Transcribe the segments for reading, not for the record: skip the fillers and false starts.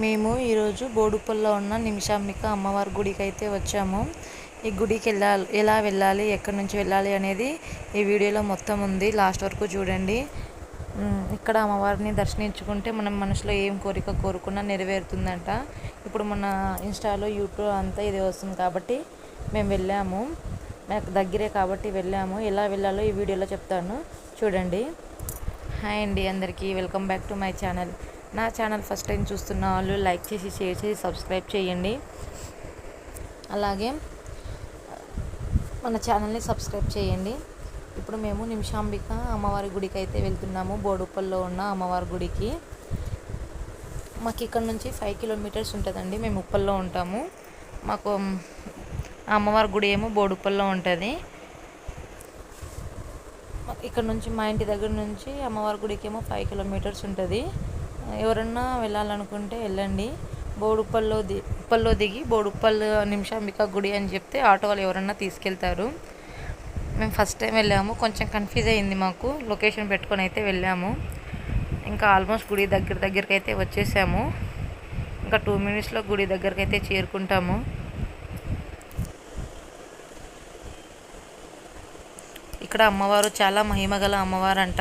మేము ఈరోజు బోడుప్పల్లో ఉన్న నిమిషాంబిక అమ్మవారి గుడికి అయితే వచ్చాము. ఈ గుడికి ఎలా వెళ్ళాలి, ఎక్కడి నుంచి వెళ్ళాలి అనేది ఈ వీడియోలో మొత్తం ఉంది. లాస్ట్ వరకు చూడండి. ఇక్కడ అమ్మవారిని దర్శించుకుంటే మనం మనసులో ఏం కోరిక కోరుకున్నా నెరవేరుతుందంట. ఇప్పుడు మన ఇన్స్టాలో, యూట్యూబ్ అంతా ఇదే వస్తుంది కాబట్టి మేము వెళ్ళాము. నాకు దగ్గరే కాబట్టి వెళ్ళాము. ఎలా వెళ్ళాలో ఈ వీడియోలో చెప్తాను, చూడండి. హాయ్ అండి అందరికీ, welcome back to my channel. నా ఛానల్ ఫస్ట్ టైం చూస్తున్న వాళ్ళు లైక్ చేసి, షేర్ చేసి, సబ్స్క్రైబ్ చేయండి. అలాగే మన ఛానల్ని సబ్స్క్రైబ్ చేయండి. ఇప్పుడు మేము నిమిషాంబిక అమ్మవారి గుడికి అయితే వెళ్తున్నాము. బోడుప్పల్లో ఉన్న అమ్మవారి గుడికి. మాకు ఇక్కడ నుంచి 5 కిలోమీటర్స్ ఉంటుందండి. మేము ఉప్పల్లో ఉంటాము. మాకు అమ్మవారి గుడి ఏమో బోడుప్పల్లో ఉంటుంది. ఇక్కడ నుంచి మా ఇంటి దగ్గర నుంచి అమ్మవారి గుడికి ఏమో 5 కిలోమీటర్స్ ఉంటుంది. ఎవరన్నా వెళ్ళాలనుకుంటే వెళ్ళండి. ఉప్పల్లో దిగి బోడుప్పల్ నిమిషాంబిక గుడి అని చెప్తే ఆటో వాళ్ళు ఎవరన్నా తీసుకెళ్తారు. మేము ఫస్ట్ టైం వెళ్ళాము, కొంచెం కన్ఫ్యూజ్ అయింది మాకు. లొకేషన్ పెట్టుకొని అయితే వెళ్ళాము. ఇంకా ఆల్మోస్ట్ గుడి దగ్గరికి అయితే వచ్చేసాము. ఇంకా 2 మినిట్స్లో గుడి దగ్గరికి అయితే చేరుకుంటాము. ఇక్కడ అమ్మవారు చాలా మహిమగల అమ్మవారు అంట.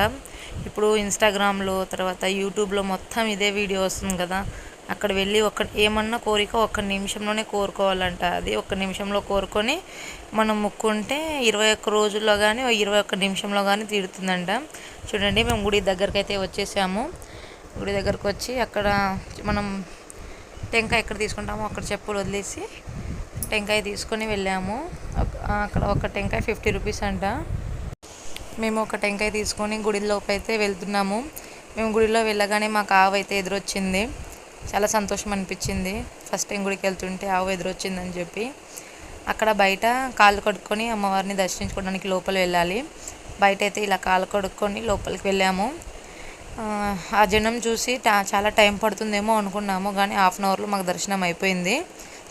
ఇప్పుడు ఇన్స్టాగ్రామ్లో, తర్వాత యూట్యూబ్లో మొత్తం ఇదే వీడియో వస్తుంది కదా. అక్కడ వెళ్ళి ఏమన్నా కోరిక 1 నిమిషంలోనే కోరుకోవాలంట. అది 1 నిమిషంలో కోరుకొని మనం ముక్కుంటే 21 రోజుల్లో కానీ 21 నిమిషంలో కానీ తీరుతుందంట. చూడండి, మేము గుడి దగ్గరికి అయితే వచ్చేసాము. గుడి దగ్గరకు వచ్చి అక్కడ మనం టెంకాయ ఎక్కడ తీసుకుంటామో అక్కడ చెప్పులు వదిలేసి టెంకాయ తీసుకొని వెళ్ళాము. అక్కడ ఒక టెంకాయ 50 రూపీస్ అంట. మేము ఒక టెంకాయ తీసుకొని గుడిలోకి అయితే వెళ్తున్నాము. మేము గుడిలో వెళ్ళగానే మాకు ఆవు అయితే ఎదురొచ్చింది. చాలా సంతోషం అనిపించింది. ఫస్ట్ టైం గుడికి వెళ్తుంటే ఆవు ఎదురొచ్చిందని చెప్పి అక్కడ బయట కాళ్ళు కడుక్కొని అమ్మవారిని దర్శించుకోవడానికి లోపల వెళ్ళాలి. బయట అయితే ఇలా కాళ్ళు కడుక్కొని లోపలికి వెళ్ళాము. ఆ జనం చూసి చాలా టైం పడుతుందేమో అనుకున్నాము, కానీ 1/2 అవర్లో మాకు దర్శనం అయిపోయింది.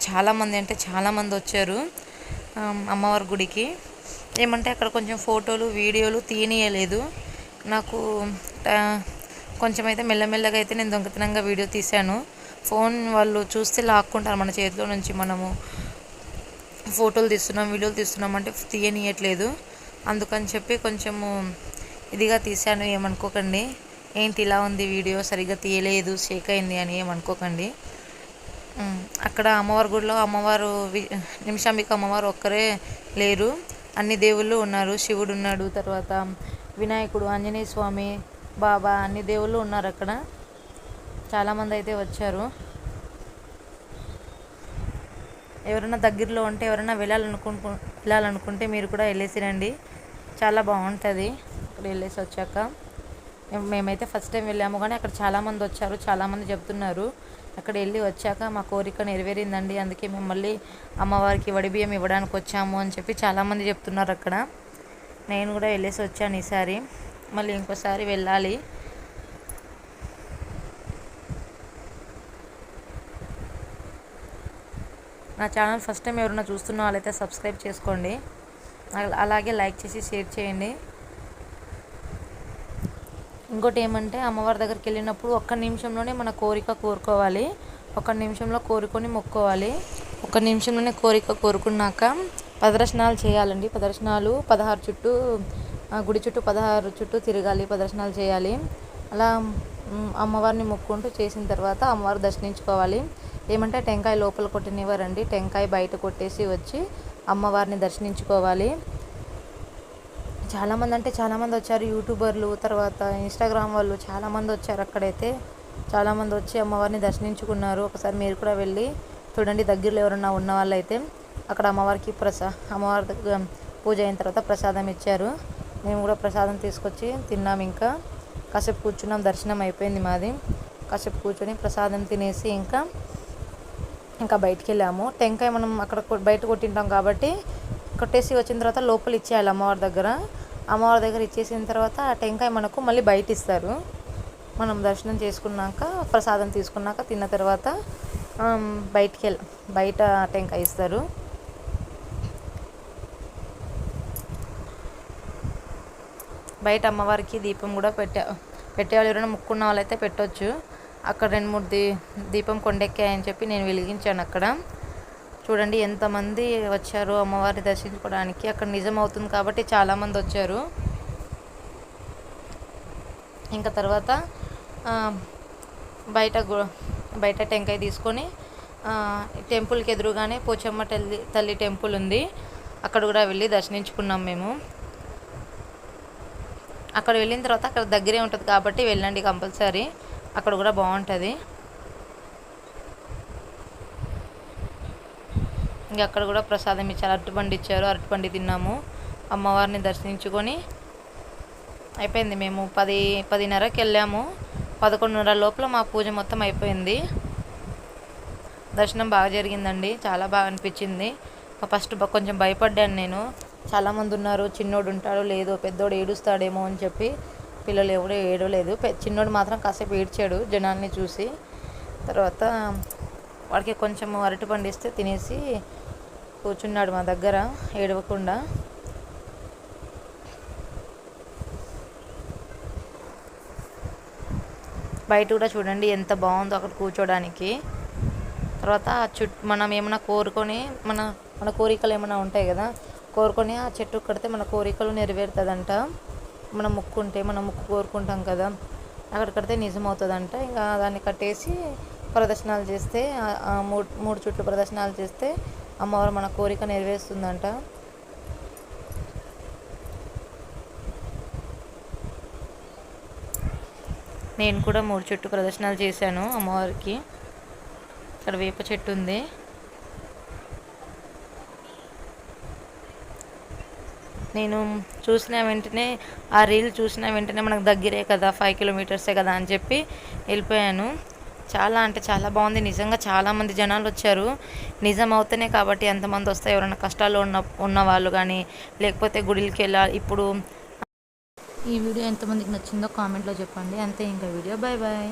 చాలామంది వచ్చారు అమ్మవారి గుడికి. ఏమంటే అక్కడ కొంచెం ఫోటోలు, వీడియోలు తీయనీయలేదు. నాకు కొంచెం అయితే మెల్లమెల్లగా అయితే నేను దొంగతనంగా వీడియో తీశాను. ఫోన్ వాళ్ళు చూస్తే లాక్కుంటారు మన చేతిలో నుంచి. మనము ఫోటోలు తీస్తున్నాం, వీడియోలు తీస్తున్నాం అంటే తీయనీయట్లేదు. అందుకని చెప్పి కొంచెము ఇదిగా తీశాను. ఏమనుకోకండి, ఏంటి ఇలా ఉంది వీడియో, సరిగ్గా తీయలేదు, షేక్ అయింది అని ఏమనుకోకండి. అక్కడ అమ్మవారి గుడిలో నిమిషాంబిక అమ్మవారు ఒక్కరే లేరు, అన్ని దేవుళ్ళు ఉన్నారు. శివుడు ఉన్నాడు, తర్వాత వినాయకుడు, ఆంజనేయ స్వామి, బాబా, అన్ని దేవుళ్ళు ఉన్నారు అక్కడ. చాలామంది అయితే వచ్చారు. ఎవరైనా దగ్గరలో ఉంటే, ఎవరైనా వెళ్ళాలనుకుంటే మీరు కూడా వెళ్ళేసి రండి. చాలా బాగుంటుంది అక్కడ వెళ్ళేసి వచ్చాక. మేమైతే ఫస్ట్ టైం వెళ్ళాము, కానీ అక్కడ చాలామంది వచ్చారు. చాలామంది చెప్తున్నారు అక్కడ వెళ్ళి వచ్చాక మా కోరిక నెరవేరిందండి, అందుకే మేము మళ్ళీ అమ్మవారికి వడిబియ్యం ఇవ్వడానికి వచ్చాము అని చెప్పి చాలామంది చెప్తున్నారు అక్కడ. నేను కూడా వెళ్ళేసి వచ్చాను ఈసారి. మళ్ళీ ఇంకోసారి వెళ్ళాలి. నా ఛానల్ ఫస్ట్ టైం ఎవరైనా చూస్తున్న వాళ్ళైతే సబ్స్క్రైబ్ చేసుకోండి. అలాగే లైక్ చేసి షేర్ చేయండి. ఇంకోటి ఏమంటే, అమ్మవారి దగ్గరికి వెళ్ళినప్పుడు 1 నిమిషంలోనే మన కోరిక కోరుకోవాలి. 1 నిమిషంలో కోరుకొని మొక్కోవాలి. 1 నిమిషంలోనే కోరిక కోరుకున్నాక ప్రదర్శనాలు చేయాలండి. ప్రదర్శనాలు 16 చుట్టూ, గుడి చుట్టూ 16 చుట్టూ తిరగాలి, ప్రదర్శనాలు చేయాలి. అలా అమ్మవారిని మొక్కుంటూ చేసిన తర్వాత అమ్మవారు దర్శించుకోవాలి. ఏమంటే టెంకాయ లోపల కొట్టనివ్వరండి. టెంకాయ బయట కొట్టేసి వచ్చి అమ్మవారిని దర్శించుకోవాలి. చాలామంది వచ్చారు. యూట్యూబర్లు, తర్వాత ఇన్స్టాగ్రామ్ వాళ్ళు చాలామంది వచ్చారు. అక్కడైతే చాలామంది వచ్చి అమ్మవారిని దర్శించుకున్నారు. ఒకసారి మీరు కూడా వెళ్ళి చూడండి. దగ్గరలో ఎవరన్నా ఉన్న వాళ్ళైతే అక్కడ అమ్మవారికి అమ్మవారి దగ్గర పూజ అయిన తర్వాత ప్రసాదం ఇచ్చారు. మేము కూడా ప్రసాదం తీసుకొచ్చి తిన్నాం. ఇంకా కాసేపు కూర్చున్నాం. దర్శనం అయిపోయింది మాది. కాసేపు కూర్చొని ప్రసాదం తినేసి ఇంకా బయటికి వెళ్ళాము. టెంకాయ మనం అక్కడ బయట కొట్టింటాం కాబట్టి కొట్టేసి వచ్చిన తర్వాత లోపల ఇచ్చేయాలి అమ్మవారి దగ్గర ఇచ్చేసిన తర్వాత ఆ టెంకాయ మనకు మళ్ళీ బయట ఇస్తారు. మనం దర్శనం చేసుకున్నాక, ప్రసాదం తీసుకున్నాక, తిన్న తర్వాత బయట టెంకాయ ఇస్తారు. బయట అమ్మవారికి దీపం కూడా పెట్టేవాళ్ళు. ఎవరైనా ముక్కున్న వాళ్ళైతే పెట్టవచ్చు. అక్కడ 2-3 దీపం కొండెక్కాయని చెప్పి నేను వెలిగించాను అక్కడ. చూడండి ఎంతమంది వచ్చారో అమ్మవారిని దర్శించుకోవడానికి. అక్కడ నిజం అవుతుంది కాబట్టి చాలామంది వచ్చారు. ఇంకా తర్వాత బయట టెంకాయ తీసుకొని టెంపుల్కి ఎదురుగానే పోచమ్మ తల్లి టెంపుల్ ఉంది, అక్కడ కూడా వెళ్ళి దర్శించుకున్నాం మేము. అక్కడ వెళ్ళిన తర్వాత అక్కడ దగ్గరే ఉంటుంది కాబట్టి వెళ్ళండి కంపల్సరీ, అక్కడ కూడా బాగుంటుంది. ఇంకా అక్కడ కూడా ప్రసాదం ఇచ్చారు, అరటిపండు ఇచ్చారు, అరటిపండు తిన్నాము. అమ్మవారిని దర్శించుకొని అయిపోయింది. మేము 10:30కి వెళ్ళాము, 11:30 లోపల మా పూజ మొత్తం అయిపోయింది. దర్శనం బాగా జరిగిందండి, చాలా బాగా అనిపించింది. ఫస్ట్ కొంచెం భయపడ్డాను నేను, చాలామంది ఉన్నారు, చిన్నోడు ఉంటాడో లేదో, పెద్దోడు ఏడుస్తాడేమో అని చెప్పి. పిల్లలు ఎవరు ఏడవలేదు, చిన్నోడు మాత్రం కాసేపు ఏడ్చాడు జనాల్ని చూసి. తర్వాత వాడికి కొంచెం అరటిపండు ఇస్తే తినేసి కూర్చున్నాడు మా దగ్గర ఏడవకుండా. బయట కూడా చూడండి ఎంత బాగుందో అక్కడ కూర్చోడానికి. తర్వాత మనం ఏమైనా కోరుకొని మన కోరికలు ఏమైనా ఉంటాయి కదా, కోరుకొని ఆ చెట్టు కడితే మన కోరికలు నెరవేరుతుందంట. మనం ముక్కు కోరుకుంటాం కదా, అక్కడ కడితే నిజమవుతుందంట. ఇంకా దాన్ని కట్టేసి ప్రదర్శనలు చేస్తే, 3 చుట్లు ప్రదర్శనలు చేస్తే అమ్మవారు మన కోరిక నెరవేరుస్తుందంట. నేను కూడా 3 చుట్లు ప్రదర్శనలు చేశాను అమ్మవారికి. ఇక్కడ వేప చెట్టు ఉంది. నేను చూసిన వెంటనే ఆ రీల్ చూసిన వెంటనే మనకు దగ్గరే కదా, 5 కిలోమీటర్సే కదా అని చెప్పి వెళ్ళిపోయాను. చాలా అంటే చాలా బాగుంది నిజంగా. చాలామంది జనాలు వచ్చారు. నిజం అవుతేనే కాబట్టి ఎంతమంది వస్తాయి. ఎవరైనా కష్టాల్లో ఉన్న వాళ్ళు కానీ, లేకపోతే గుడికి వెళ్ళాలి. ఇప్పుడు ఈ వీడియో ఎంతమందికి నచ్చిందో కామెంట్లో చెప్పండి. అంతే ఇంకా వీడియో. Bye bye.